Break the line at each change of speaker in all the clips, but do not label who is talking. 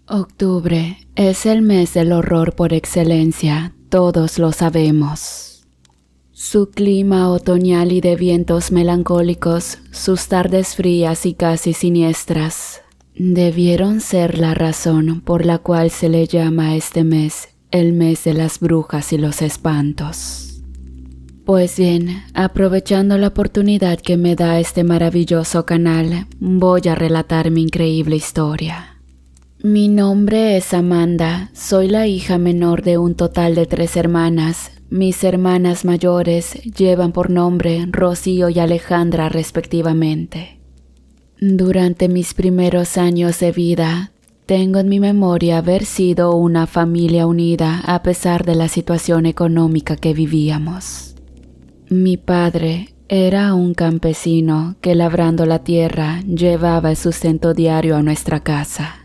Octubre es el mes del horror por excelencia, todos lo sabemos. Su clima otoñal y de vientos melancólicos, sus tardes frías y casi siniestras, debieron ser la razón por la cual se le llama a este mes el mes de las brujas y los espantos. Pues bien, aprovechando la oportunidad que me da este maravilloso canal, voy a relatar mi increíble historia. Mi nombre es Amanda, soy la hija menor de un total de 3 hermanas. Mis hermanas mayores llevan por nombre Rocío y Alejandra respectivamente. Durante mis primeros años de vida, tengo en mi memoria haber sido una familia unida a pesar de la situación económica que vivíamos. Mi padre era un campesino que labrando la tierra llevaba el sustento diario a nuestra casa.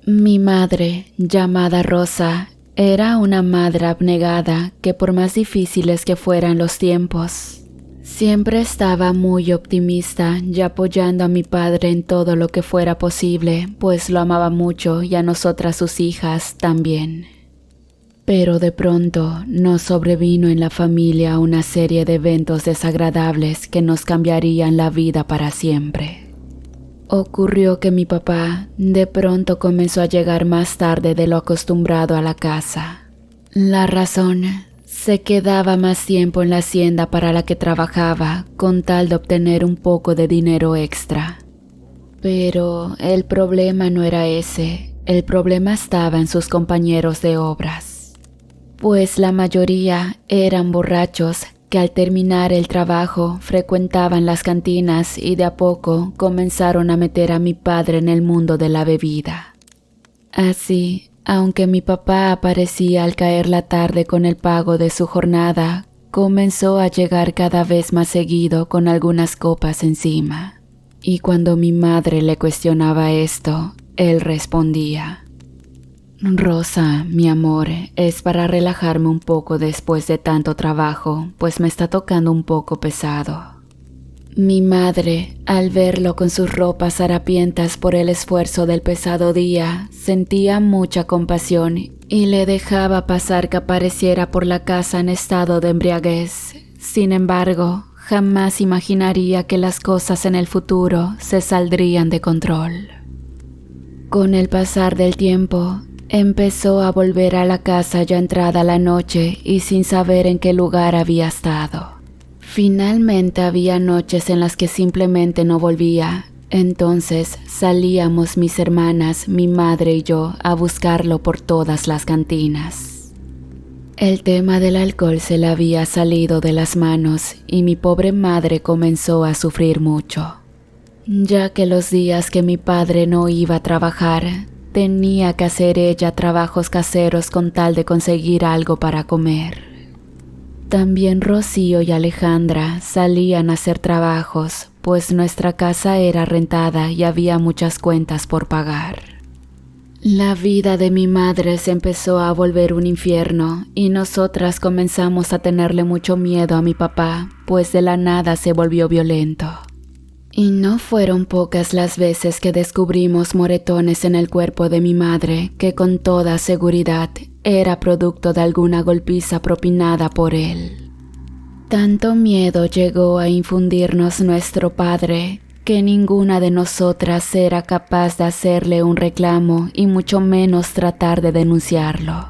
Mi madre, llamada Rosa, era una madre abnegada que por más difíciles que fueran los tiempos, siempre estaba muy optimista y apoyando a mi padre en todo lo que fuera posible, pues lo amaba mucho y a nosotras sus hijas también. Pero de pronto nos sobrevino en la familia una serie de eventos desagradables que nos cambiarían la vida para siempre. Ocurrió que mi papá de pronto comenzó a llegar más tarde de lo acostumbrado a la casa. La razón, se quedaba más tiempo en la hacienda para la que trabajaba con tal de obtener un poco de dinero extra. Pero el problema no era ese, el problema estaba en sus compañeros de obras. Pues la mayoría eran borrachos que al terminar el trabajo frecuentaban las cantinas y de a poco comenzaron a meter a mi padre en el mundo de la bebida. Así, aunque mi papá aparecía al caer la tarde con el pago de su jornada, comenzó a llegar cada vez más seguido con algunas copas encima. Y cuando mi madre le cuestionaba esto, él respondía: Rosa, mi amor, es para relajarme un poco después de tanto trabajo, pues me está tocando un poco pesado. Mi madre, al verlo con sus ropas harapientas por el esfuerzo del pesado día, sentía mucha compasión y le dejaba pasar que apareciera por la casa en estado de embriaguez. Sin embargo, jamás imaginaría que las cosas en el futuro se saldrían de control. Con el pasar del tiempo, empezó a volver a la casa ya entrada la noche y sin saber en qué lugar había estado. Finalmente había noches en las que simplemente no volvía. Entonces salíamos mis hermanas, mi madre y yo a buscarlo por todas las cantinas. El tema del alcohol se le había salido de las manos y mi pobre madre comenzó a sufrir mucho, ya que los días que mi padre no iba a trabajar, tenía que hacer ella trabajos caseros con tal de conseguir algo para comer. También Rocío y Alejandra salían a hacer trabajos, pues nuestra casa era rentada y había muchas cuentas por pagar. La vida de mi madre se empezó a volver un infierno y nosotras comenzamos a tenerle mucho miedo a mi papá, pues de la nada se volvió violento. Y no fueron pocas las veces que descubrimos moretones en el cuerpo de mi madre que con toda seguridad era producto de alguna golpiza propinada por él. Tanto miedo llegó a infundirnos nuestro padre que ninguna de nosotras era capaz de hacerle un reclamo y mucho menos tratar de denunciarlo.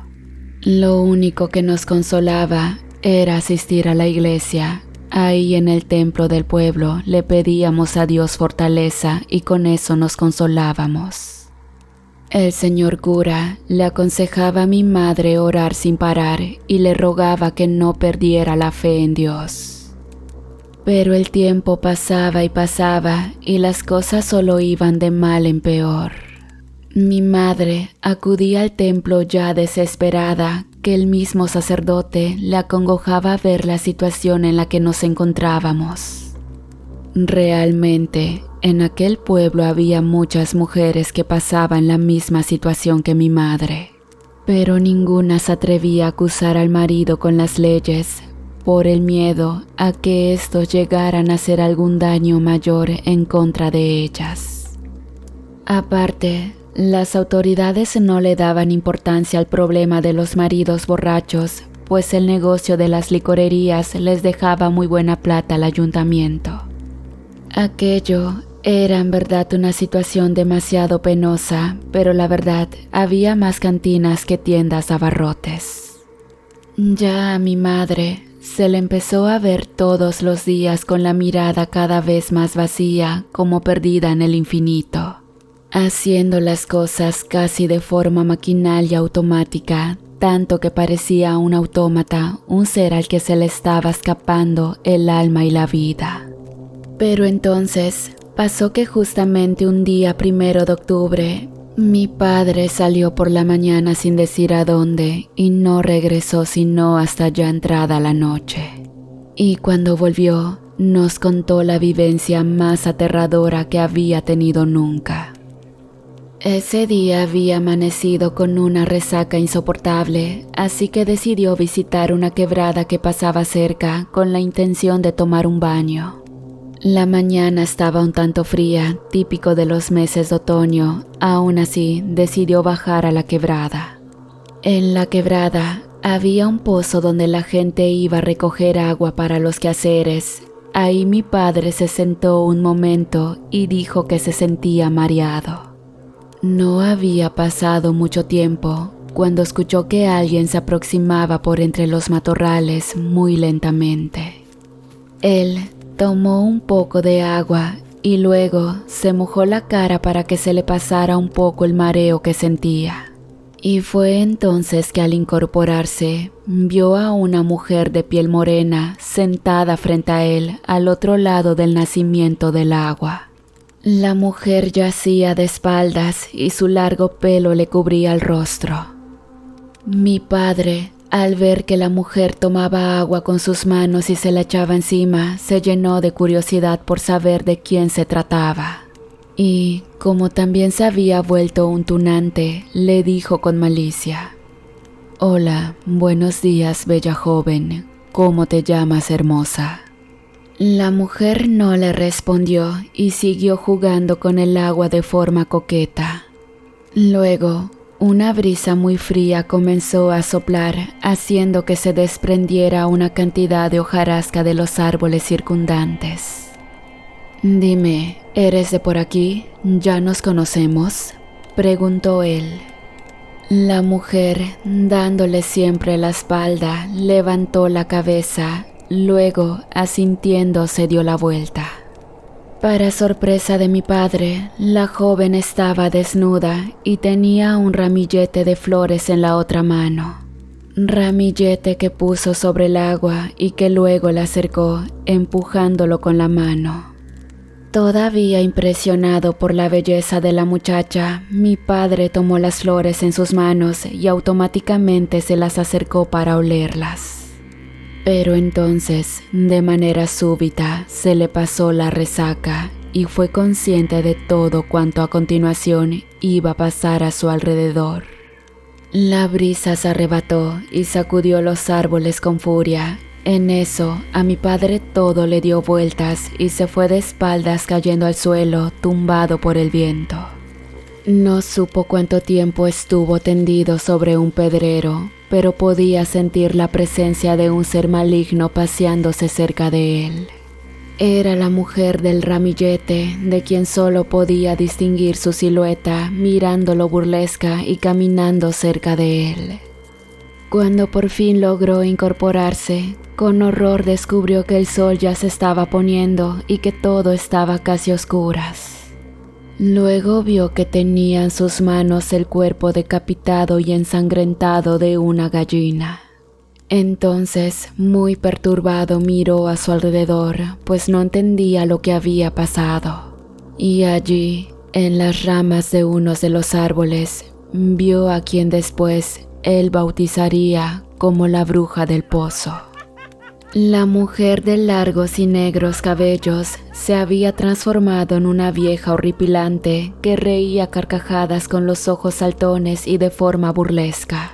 Lo único que nos consolaba era asistir a la iglesia. Ahí en el templo del pueblo le pedíamos a Dios fortaleza y con eso nos consolábamos. El señor cura le aconsejaba a mi madre orar sin parar y le rogaba que no perdiera la fe en Dios. Pero el tiempo pasaba y pasaba y las cosas solo iban de mal en peor. Mi madre acudía al templo ya desesperada, que el mismo sacerdote le acongojaba ver la situación en la que nos encontrábamos. Realmente, en aquel pueblo había muchas mujeres que pasaban la misma situación que mi madre, pero ninguna se atrevía a acusar al marido con las leyes, por el miedo a que estos llegaran a hacer algún daño mayor en contra de ellas. Aparte, Las autoridades no le daban importancia al problema de los maridos borrachos, pues el negocio de las licorerías les dejaba muy buena plata al ayuntamiento. Aquello era en verdad una situación demasiado penosa, pero la verdad, había más cantinas que tiendas de abarrotes. Ya a mi madre se le empezó a ver todos los días con la mirada cada vez más vacía, como perdida en el infinito, haciendo las cosas casi de forma maquinal y automática, tanto que parecía un autómata, un ser al que se le estaba escapando el alma y la vida. Pero entonces pasó que justamente un día 1 de octubre, mi padre salió por la mañana sin decir a dónde y no regresó sino hasta ya entrada la noche. Y cuando volvió, nos contó la vivencia más aterradora que había tenido nunca. Ese día había amanecido con una resaca insoportable, así que decidió visitar una quebrada que pasaba cerca con la intención de tomar un baño. La mañana estaba un tanto fría, típico de los meses de otoño. Aún así, decidió bajar a la quebrada. En la quebrada había un pozo donde la gente iba a recoger agua para los quehaceres. Ahí mi padre se sentó un momento y dijo que se sentía mareado. No había pasado mucho tiempo cuando escuchó que alguien se aproximaba por entre los matorrales muy lentamente. Él tomó un poco de agua y luego se mojó la cara para que se le pasara un poco el mareo que sentía. Y fue entonces que al incorporarse, vio a una mujer de piel morena sentada frente a él al otro lado del nacimiento del agua. La mujer yacía de espaldas y su largo pelo le cubría el rostro. Mi padre, al ver que la mujer tomaba agua con sus manos y se la echaba encima, se llenó de curiosidad por saber de quién se trataba. Y, como también se había vuelto un tunante, le dijo con malicia: «Hola, buenos días, bella joven. ¿Cómo te llamas, hermosa?». La mujer no le respondió y siguió jugando con el agua de forma coqueta. Luego, una brisa muy fría comenzó a soplar, haciendo que se desprendiera una cantidad de hojarasca de los árboles circundantes. «Dime, ¿eres de por aquí? ¿Ya nos conocemos?», preguntó él. La mujer, dándole siempre la espalda, levantó la cabeza, luego, asintiendo, se dio la vuelta. Para sorpresa de mi padre, la joven estaba desnuda y tenía un ramillete de flores en la otra mano. Ramillete que puso sobre el agua y que luego le acercó, empujándolo con la mano. Todavía impresionado por la belleza de la muchacha, mi padre tomó las flores en sus manos y automáticamente se las acercó para olerlas. Pero entonces, de manera súbita, se le pasó la resaca y fue consciente de todo cuanto a continuación iba a pasar a su alrededor. La brisa se arrebató y sacudió los árboles con furia. En eso, a mi padre todo le dio vueltas y se fue de espaldas cayendo al suelo, tumbado por el viento. No supo cuánto tiempo estuvo tendido sobre un pedrero, pero podía sentir la presencia de un ser maligno paseándose cerca de él. Era la mujer del ramillete, de quien solo podía distinguir su silueta mirándolo burlesca y caminando cerca de él. Cuando por fin logró incorporarse, con horror descubrió que el sol ya se estaba poniendo y que todo estaba casi a oscuras. Luego vio que tenía en sus manos el cuerpo decapitado y ensangrentado de una gallina. Entonces, muy perturbado, miró a su alrededor, pues no entendía lo que había pasado. Y allí, en las ramas de uno de los árboles, vio a quien después él bautizaría como la bruja del pozo. La mujer de largos y negros cabellos se había transformado en una vieja horripilante que reía a carcajadas con los ojos saltones y de forma burlesca.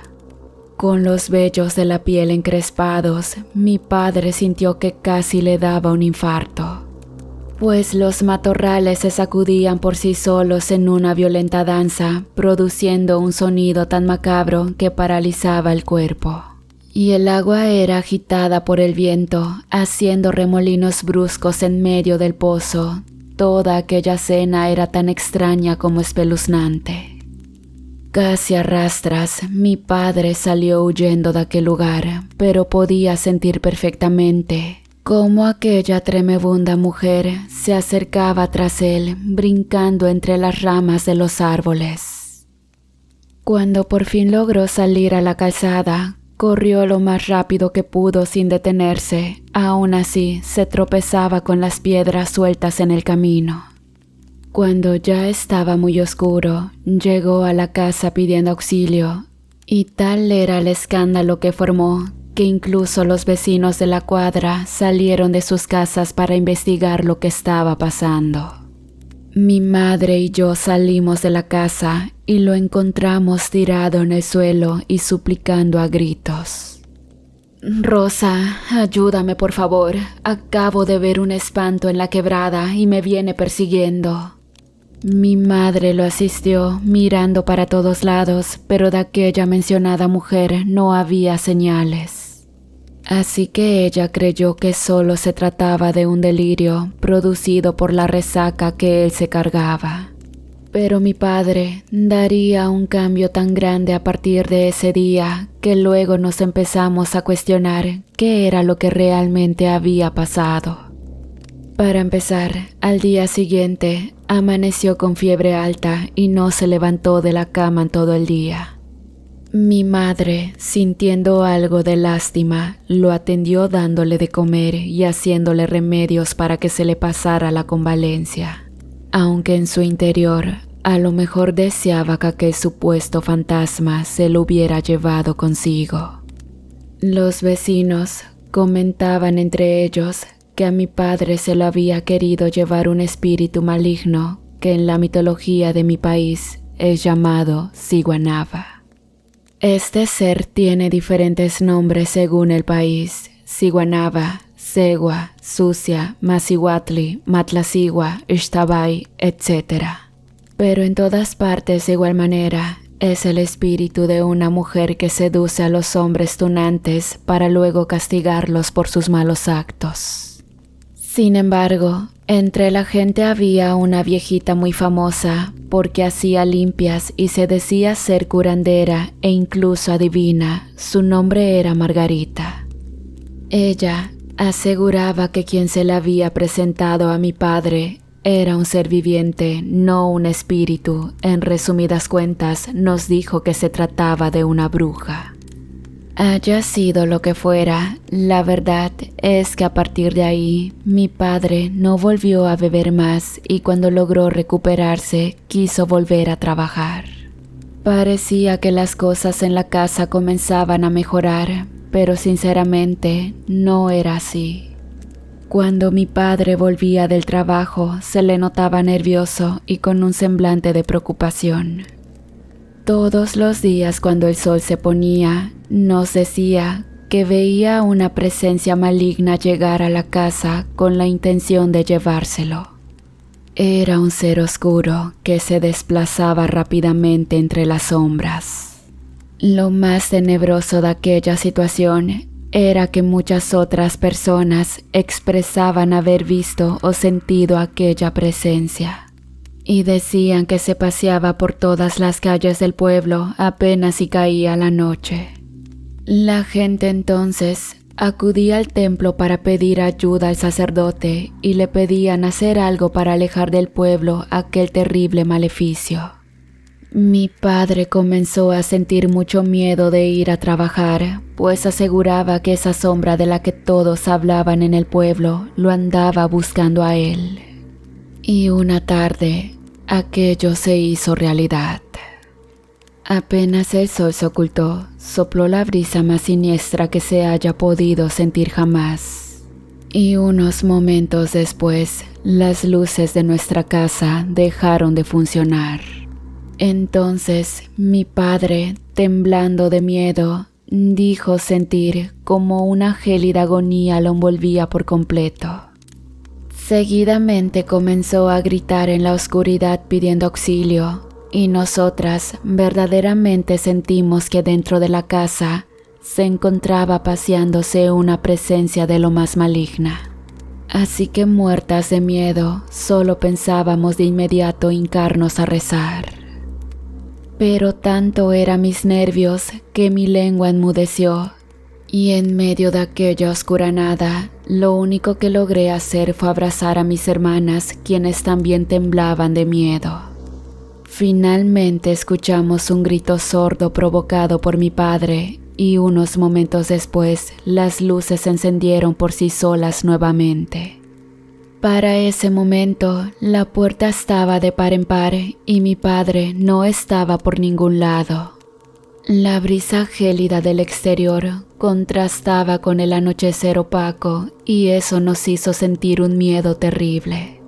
Con los vellos de la piel encrespados, mi padre sintió que casi le daba un infarto. pues los matorrales se sacudían por sí solos en una violenta danza, produciendo un sonido tan macabro que paralizaba el cuerpo. Y el agua era agitada por el viento, haciendo remolinos bruscos en medio del pozo. Toda aquella escena era tan extraña como espeluznante. Casi a rastras, mi padre salió huyendo de aquel lugar, pero podía sentir perfectamente cómo aquella tremebunda mujer se acercaba tras él, brincando entre las ramas de los árboles. Cuando por fin logró salir a la calzada, corrió lo más rápido que pudo sin detenerse. Aún así, se tropezaba con las piedras sueltas en el camino. Cuando ya estaba muy oscuro, llegó a la casa pidiendo auxilio, y tal era el escándalo que formó que incluso los vecinos de la cuadra salieron de sus casas para investigar lo que estaba pasando. Mi madre y yo salimos de la casa y lo encontramos tirado en el suelo y suplicando a gritos. «Rosa, ayúdame por favor, acabo de ver un espanto en la quebrada y me viene persiguiendo». Mi madre lo asistió, mirando para todos lados, pero de aquella mencionada mujer no había señales. Así que ella creyó que solo se trataba de un delirio producido por la resaca que él se cargaba. Pero mi padre daría un cambio tan grande a partir de ese día que luego nos empezamos a cuestionar qué era lo que realmente había pasado. Para empezar, al día siguiente, amaneció con fiebre alta y no se levantó de la cama en todo el día. Mi madre, sintiendo algo de lástima, lo atendió dándole de comer y haciéndole remedios para que se le pasara la convalencia, aunque en su interior a lo mejor deseaba que aquel supuesto fantasma se lo hubiera llevado consigo. Los vecinos comentaban entre ellos que a mi padre se lo había querido llevar un espíritu maligno que en la mitología de mi país es llamado Siguanaba. Este ser tiene diferentes nombres según el país: Siguanaba, Segua, Sucia, Masihuatli, Matlasigua, Ixtabay, etc. Pero en todas partes de igual manera es el espíritu de una mujer que seduce a los hombres tunantes para luego castigarlos por sus malos actos. Sin embargo, entre la gente había una viejita muy famosa porque hacía limpias y se decía ser curandera e incluso adivina. Su nombre era Margarita. Ella aseguraba que quien se le había presentado a mi padre era un ser viviente, no un espíritu. En resumidas cuentas, nos dijo que se trataba de una bruja. Haya sido lo que fuera, la verdad es que a partir de ahí, mi padre no volvió a beber más y cuando logró recuperarse, quiso volver a trabajar. Parecía que las cosas en la casa comenzaban a mejorar, pero sinceramente no era así. Cuando mi padre volvía del trabajo, se le notaba nervioso y con un semblante de preocupación. Todos los días cuando el sol se ponía, nos decía que veía una presencia maligna llegar a la casa con la intención de llevárselo. Era un ser oscuro que se desplazaba rápidamente entre las sombras. Lo más tenebroso de aquella situación era que muchas otras personas expresaban haber visto o sentido aquella presencia. Y decían que se paseaba por todas las calles del pueblo apenas si caía la noche. La gente entonces acudía al templo para pedir ayuda al sacerdote y le pedían hacer algo para alejar del pueblo aquel terrible maleficio. Mi padre comenzó a sentir mucho miedo de ir a trabajar, pues aseguraba que esa sombra de la que todos hablaban en el pueblo lo andaba buscando a él. Y una tarde, aquello se hizo realidad. Apenas el sol se ocultó, sopló la brisa más siniestra que se haya podido sentir jamás. Y unos momentos después, las luces de nuestra casa dejaron de funcionar. Entonces, mi padre, temblando de miedo, dijo sentir como una gélida agonía lo envolvía por completo. Seguidamente comenzó a gritar en la oscuridad pidiendo auxilio, y nosotras verdaderamente sentimos que dentro de la casa se encontraba paseándose una presencia de lo más maligna. Así que muertas de miedo, solo pensábamos de inmediato hincarnos a rezar. Pero tanto eran mis nervios que mi lengua enmudeció, y en medio de aquella oscura nada, lo único que logré hacer fue abrazar a mis hermanas, quienes también temblaban de miedo. Finalmente escuchamos un grito sordo provocado por mi padre, y unos momentos después las luces se encendieron por sí solas nuevamente. Para ese momento, la puerta estaba de par en par y mi padre no estaba por ningún lado. La brisa gélida del exterior contrastaba con el anochecer opaco y eso nos hizo sentir un miedo terrible.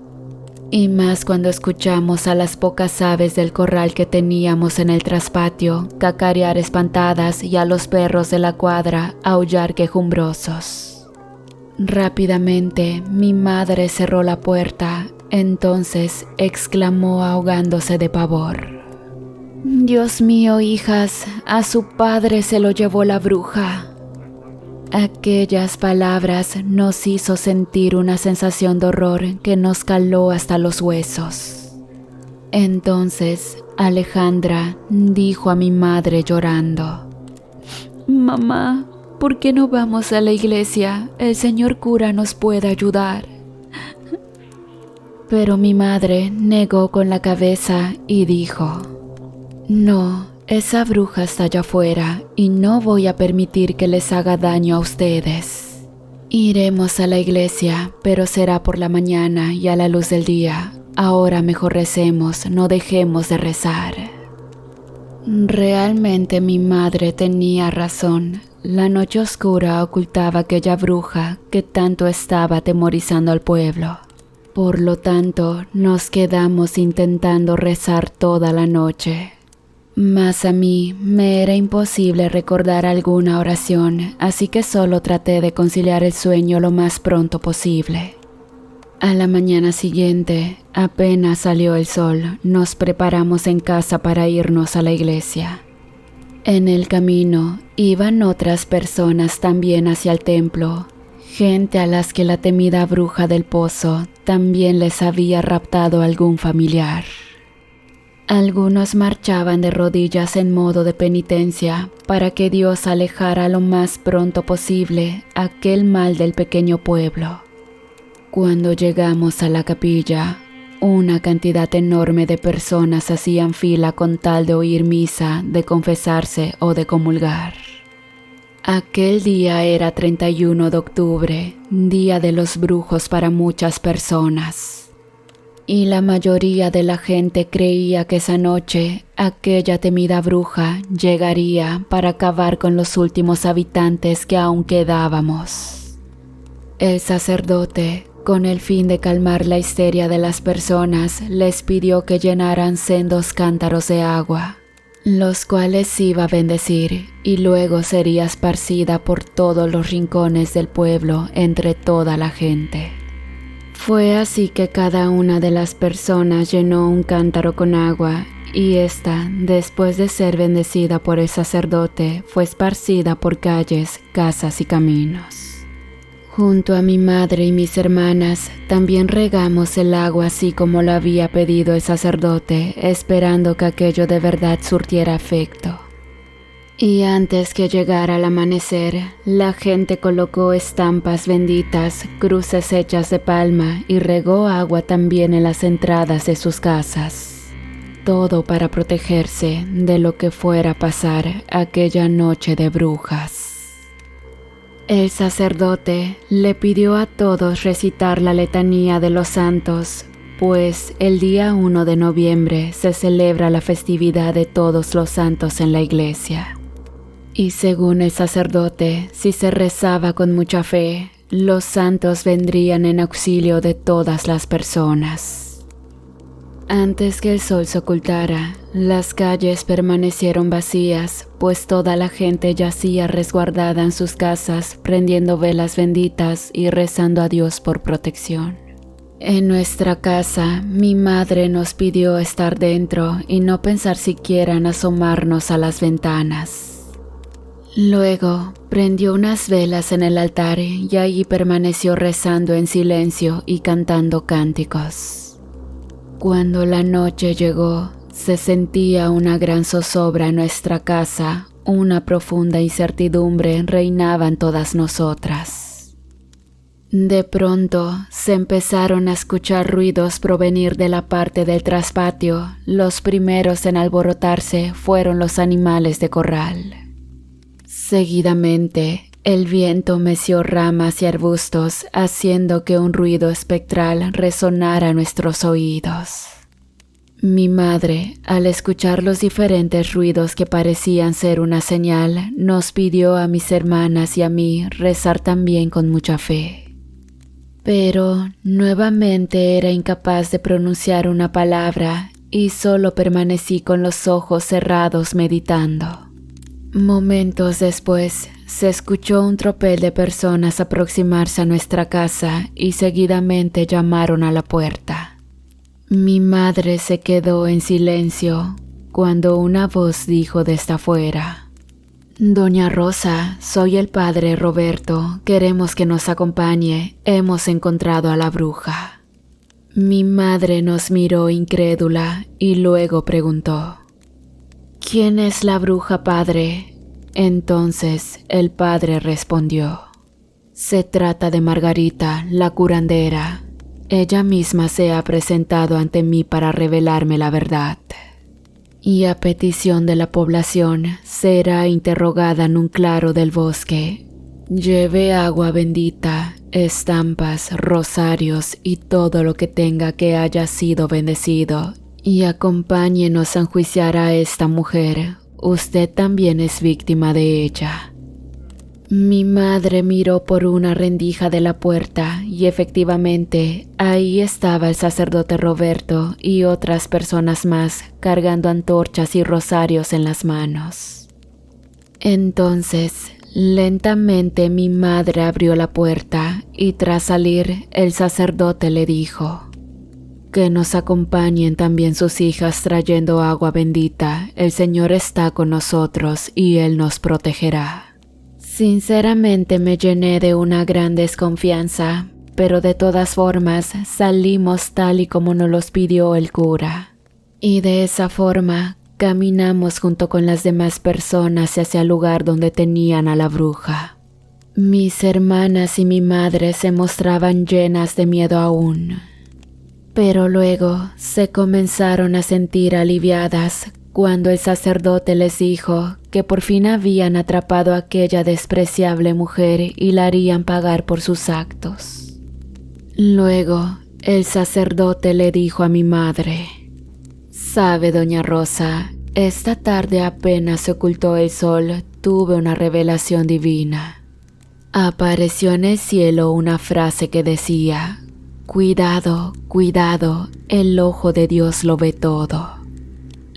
Y más cuando escuchamos a las pocas aves del corral que teníamos en el traspatio cacarear espantadas y a los perros de la cuadra aullar quejumbrosos. Rápidamente mi madre cerró la puerta, entonces exclamó ahogándose de pavor: «Dios mío, hijas, a su padre se lo llevó la bruja». Aquellas palabras nos hizo sentir una sensación de horror que nos caló hasta los huesos. Entonces Alejandra dijo a mi madre llorando: «Mamá, ¿por qué no vamos a la iglesia? El señor cura nos puede ayudar». Pero mi madre negó con la cabeza y dijo: «No, esa bruja está allá afuera y no voy a permitir que les haga daño a ustedes. Iremos a la iglesia, pero será por la mañana y a la luz del día. Ahora mejor recemos, no dejemos de rezar». Realmente mi madre tenía razón. La noche oscura ocultaba aquella bruja que tanto estaba atemorizando al pueblo. Por lo tanto, nos quedamos intentando rezar toda la noche. Mas a mí me era imposible recordar alguna oración, así que solo traté de conciliar el sueño lo más pronto posible. A la mañana siguiente, apenas salió el sol, nos preparamos en casa para irnos a la iglesia. En el camino iban otras personas también hacia el templo, gente a las que la temida bruja del pozo también les había raptado algún familiar. Algunos marchaban de rodillas en modo de penitencia para que Dios alejara lo más pronto posible aquel mal del pequeño pueblo. Cuando llegamos a la capilla, una cantidad enorme de personas hacían fila con tal de oír misa, de confesarse o de comulgar. Aquel día era 31 de octubre, día de los brujos para muchas personas. Y la mayoría de la gente creía que esa noche aquella temida bruja llegaría para acabar con los últimos habitantes que aún quedábamos. El sacerdote, con el fin de calmar la histeria de las personas, les pidió que llenaran sendos cántaros de agua, los cuales iba a bendecir y luego sería esparcida por todos los rincones del pueblo entre toda la gente. Fue así que cada una de las personas llenó un cántaro con agua y ésta, después de ser bendecida por el sacerdote, fue esparcida por calles, casas y caminos. Junto a mi madre y mis hermanas, también regamos el agua así como lo había pedido el sacerdote, esperando que aquello de verdad surtiera efecto. Y antes que llegara el amanecer, la gente colocó estampas benditas, cruces hechas de palma y regó agua también en las entradas de sus casas. Todo para protegerse de lo que fuera a pasar aquella noche de brujas. El sacerdote le pidió a todos recitar la letanía de los santos, pues el día 1 de noviembre se celebra la festividad de todos los santos en la iglesia. Y según el sacerdote, si se rezaba con mucha fe, los santos vendrían en auxilio de todas las personas. Antes que el sol se ocultara, las calles permanecieron vacías, pues toda la gente yacía resguardada en sus casas, prendiendo velas benditas y rezando a Dios por protección. En nuestra casa, mi madre nos pidió estar dentro y no pensar siquiera en asomarnos a las ventanas. Luego, prendió unas velas en el altar y allí permaneció rezando en silencio y cantando cánticos. Cuando la noche llegó, se sentía una gran zozobra en nuestra casa, una profunda incertidumbre reinaba en todas nosotras. De pronto se empezaron a escuchar ruidos provenir de la parte del traspatio. Los primeros en alborotarse fueron los animales de corral. Seguidamente, el viento meció ramas y arbustos, haciendo que un ruido espectral resonara en nuestros oídos. Mi madre, al escuchar los diferentes ruidos que parecían ser una señal, nos pidió a mis hermanas y a mí rezar también con mucha fe. Pero nuevamente era incapaz de pronunciar una palabra y solo permanecí con los ojos cerrados meditando. Momentos después, se escuchó un tropel de personas aproximarse a nuestra casa y seguidamente llamaron a la puerta. Mi madre se quedó en silencio cuando una voz dijo desde afuera: «Doña Rosa, soy el padre Roberto, queremos que nos acompañe, hemos encontrado a la bruja». Mi madre nos miró incrédula y luego preguntó: «¿Quién es la bruja, padre?». Entonces el padre respondió: «Se trata de Margarita, la curandera. Ella misma se ha presentado ante mí para revelarme la verdad. Y a petición de la población será interrogada en un claro del bosque. Lleve agua bendita, estampas, rosarios y todo lo que tenga que haya sido bendecido, y acompáñenos a enjuiciar a esta mujer. Usted también es víctima de ella». Mi madre miró por una rendija de la puerta y efectivamente ahí estaba el sacerdote Roberto y otras personas más cargando antorchas y rosarios en las manos. Entonces, lentamente mi madre abrió la puerta y tras salir el sacerdote le dijo: «Que nos acompañen también sus hijas trayendo agua bendita. El Señor está con nosotros y Él nos protegerá». Sinceramente me llené de una gran desconfianza, pero de todas formas salimos tal y como nos los pidió el cura. Y de esa forma caminamos junto con las demás personas hacia el lugar donde tenían a la bruja. Mis hermanas y mi madre se mostraban llenas de miedo aún. Pero luego se comenzaron a sentir aliviadas cuando el sacerdote les dijo que por fin habían atrapado a aquella despreciable mujer y la harían pagar por sus actos. Luego, el sacerdote le dijo a mi madre: «Sabe, doña Rosa, esta tarde apenas se ocultó el sol, tuve una revelación divina. Apareció en el cielo una frase que decía: cuidado, cuidado, el ojo de Dios lo ve todo».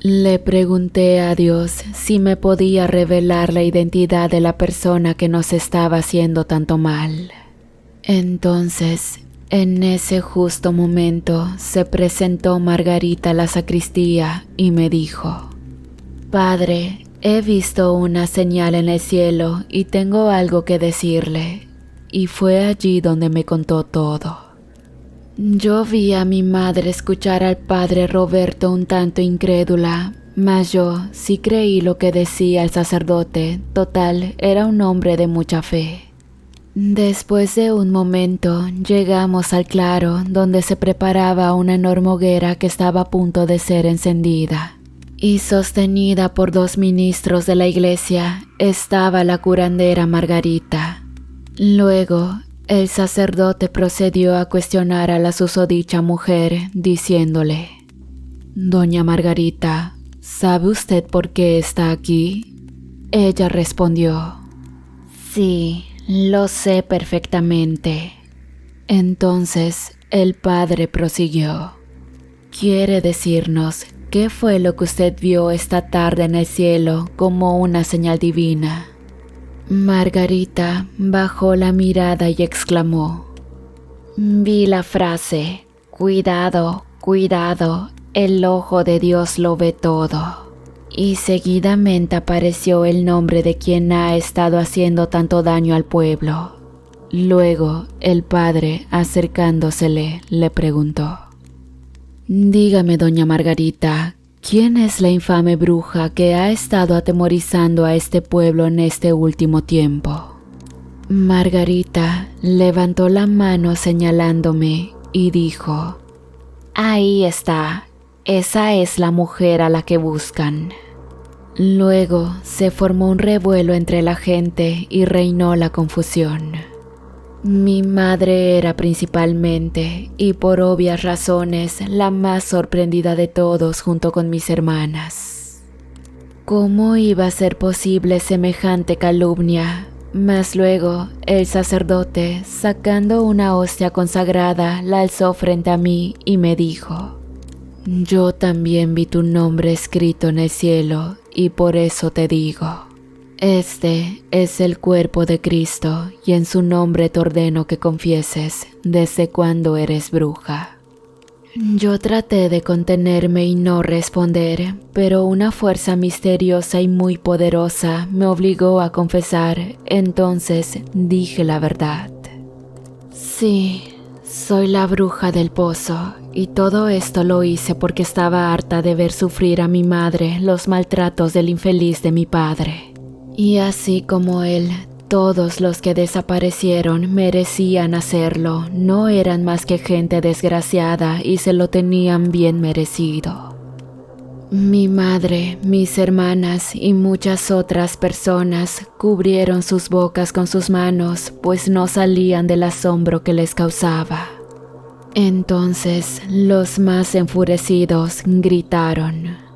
Le pregunté a Dios si me podía revelar la identidad de la persona que nos estaba haciendo tanto mal. Entonces, en ese justo momento, se presentó Margarita a la sacristía y me dijo: «Padre, he visto una señal en el cielo y tengo algo que decirle». Y fue allí donde me contó todo. Yo vi a mi madre escuchar al padre Roberto un tanto incrédula, mas yo sí creí lo que decía el sacerdote. Total, era un hombre de mucha fe. Después de un momento, llegamos al claro donde se preparaba una enorme hoguera que estaba a punto de ser encendida. Y sostenida por 2 ministros de la iglesia, estaba la curandera Margarita. Luego, el sacerdote procedió a cuestionar a la susodicha mujer, diciéndole: «Doña Margarita, ¿sabe usted por qué está aquí?». Ella respondió: «Sí, lo sé perfectamente». Entonces el padre prosiguió: «¿Quiere decirnos qué fue lo que usted vio esta tarde en el cielo como una señal divina?». Margarita bajó la mirada y exclamó: «Vi la frase, Cuidado, cuidado, el ojo de Dios lo ve todo. Y seguidamente apareció el nombre de quien ha estado haciendo tanto daño al pueblo. Luego, el padre, acercándosele, le preguntó: «Dígame, doña Margarita, ¿quién es la infame bruja que ha estado atemorizando a este pueblo en este último tiempo?» Margarita levantó la mano señalándome y dijo: «Ahí está, esa es la mujer a la que buscan». Luego se formó un revuelo entre la gente y reinó la confusión. Mi madre era principalmente, y por obvias razones, la más sorprendida de todos junto con mis hermanas. ¿Cómo iba a ser posible semejante calumnia? Mas luego el sacerdote, sacando una hostia consagrada, la alzó frente a mí y me dijo: «Yo también vi tu nombre escrito en el cielo, y por eso te digo, este es el cuerpo de Cristo, y en su nombre te ordeno que confieses desde cuándo eres bruja». Yo traté de contenerme y no responder, pero una fuerza misteriosa y muy poderosa me obligó a confesar. Entonces dije la verdad. «Sí, soy la bruja del pozo, y todo esto lo hice porque estaba harta de ver sufrir a mi madre los maltratos del infeliz de mi padre. Y así como él, todos los que desaparecieron merecían hacerlo, no eran más que gente desgraciada y se lo tenían bien merecido. Mi madre, mis hermanas y muchas otras personas cubrieron sus bocas con sus manos, pues no salían del asombro que les causaba. Entonces los más enfurecidos gritaron: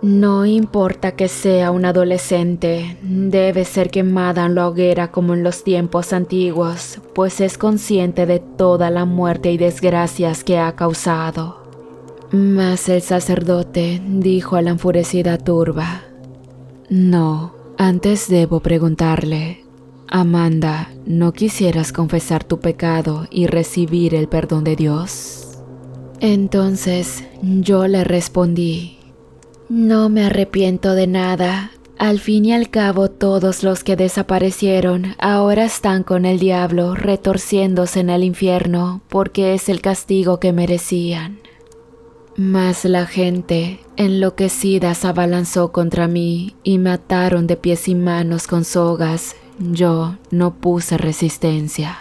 «No importa que sea un adolescente, debe ser quemada en la hoguera como en los tiempos antiguos, pues es consciente de toda la muerte y desgracias que ha causado». Mas el sacerdote dijo a la enfurecida turba: «No, antes debo preguntarle, Amanda, ¿no quisieras confesar tu pecado y recibir el perdón de Dios?» Entonces yo le respondí: «No me arrepiento de nada. Al fin y al cabo, todos los que desaparecieron ahora están con el diablo retorciéndose en el infierno, porque es el castigo que merecían». Mas la gente, enloquecida, se abalanzó contra mí y me ataron de pies y manos con sogas. Yo no puse resistencia.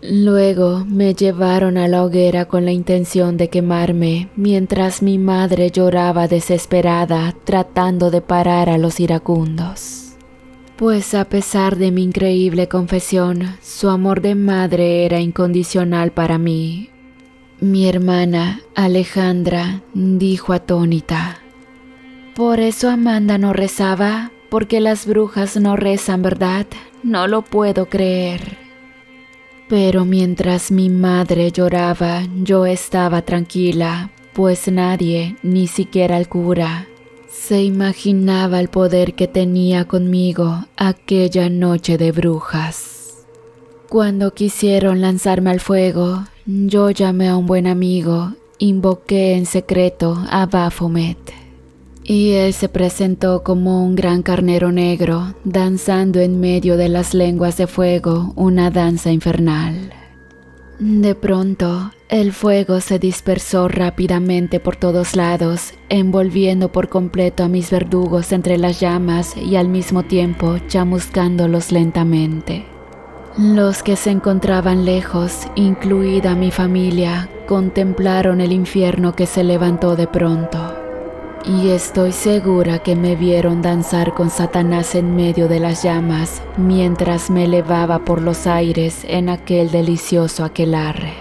Luego me llevaron a la hoguera con la intención de quemarme, mientras mi madre lloraba desesperada tratando de parar a los iracundos. Pues a pesar de mi increíble confesión, su amor de madre era incondicional para mí. Mi hermana, Alejandra, dijo atónita: «¿Por eso Amanda no rezaba? Porque las brujas no rezan, ¿verdad? No lo puedo creer». Pero mientras mi madre lloraba, yo estaba tranquila, pues nadie, ni siquiera el cura, se imaginaba el poder que tenía conmigo aquella noche de brujas. Cuando quisieron lanzarme al fuego, yo llamé a un buen amigo, invoqué en secreto a Baphomet, y él se presentó como un gran carnero negro, danzando en medio de las lenguas de fuego una danza infernal. De pronto, el fuego se dispersó rápidamente por todos lados, envolviendo por completo a mis verdugos entre las llamas y al mismo tiempo chamuscándolos lentamente. Los que se encontraban lejos, incluida mi familia, contemplaron el infierno que se levantó de pronto. Y estoy segura que me vieron danzar con Satanás en medio de las llamas, mientras me elevaba por los aires en aquel delicioso aquelarre.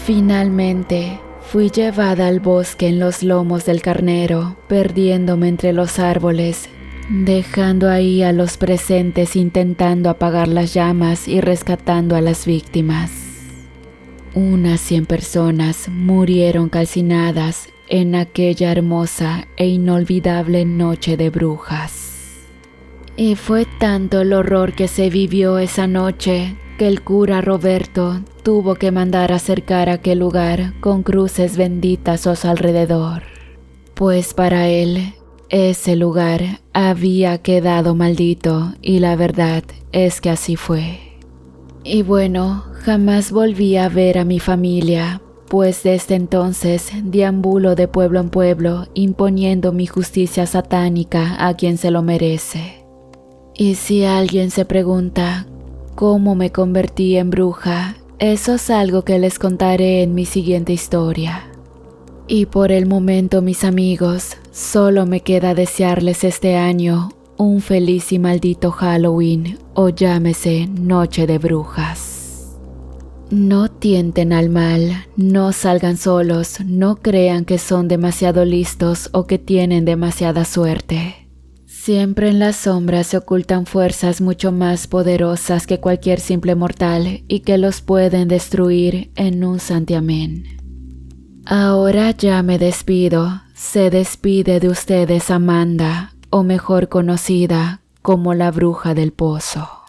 Finalmente, fui llevada al bosque en los lomos del carnero, perdiéndome entre los árboles, dejando ahí a los presentes intentando apagar las llamas y rescatando a las víctimas. Unas 100 personas murieron calcinadas en aquella hermosa e inolvidable noche de brujas. Y fue tanto el horror que se vivió esa noche que el cura Roberto tuvo que mandar a cercar aquel lugar con cruces benditas a su alrededor, pues para él ese lugar había quedado maldito y la verdad es que así fue. Y bueno, jamás volví a ver a mi familia, pues desde entonces deambulo de pueblo en pueblo imponiendo mi justicia satánica a quien se lo merece. Y si alguien se pregunta cómo me convertí en bruja, eso es algo que les contaré en mi siguiente historia. Y por el momento, mis amigos, solo me queda desearles este año un feliz y maldito Halloween, o llámese Noche de Brujas. No tienten al mal, no salgan solos, no crean que son demasiado listos o que tienen demasiada suerte. Siempre en las sombras se ocultan fuerzas mucho más poderosas que cualquier simple mortal y que los pueden destruir en un santiamén. Ahora ya me despido, se despide de ustedes Amanda, o mejor conocida como la bruja del pozo.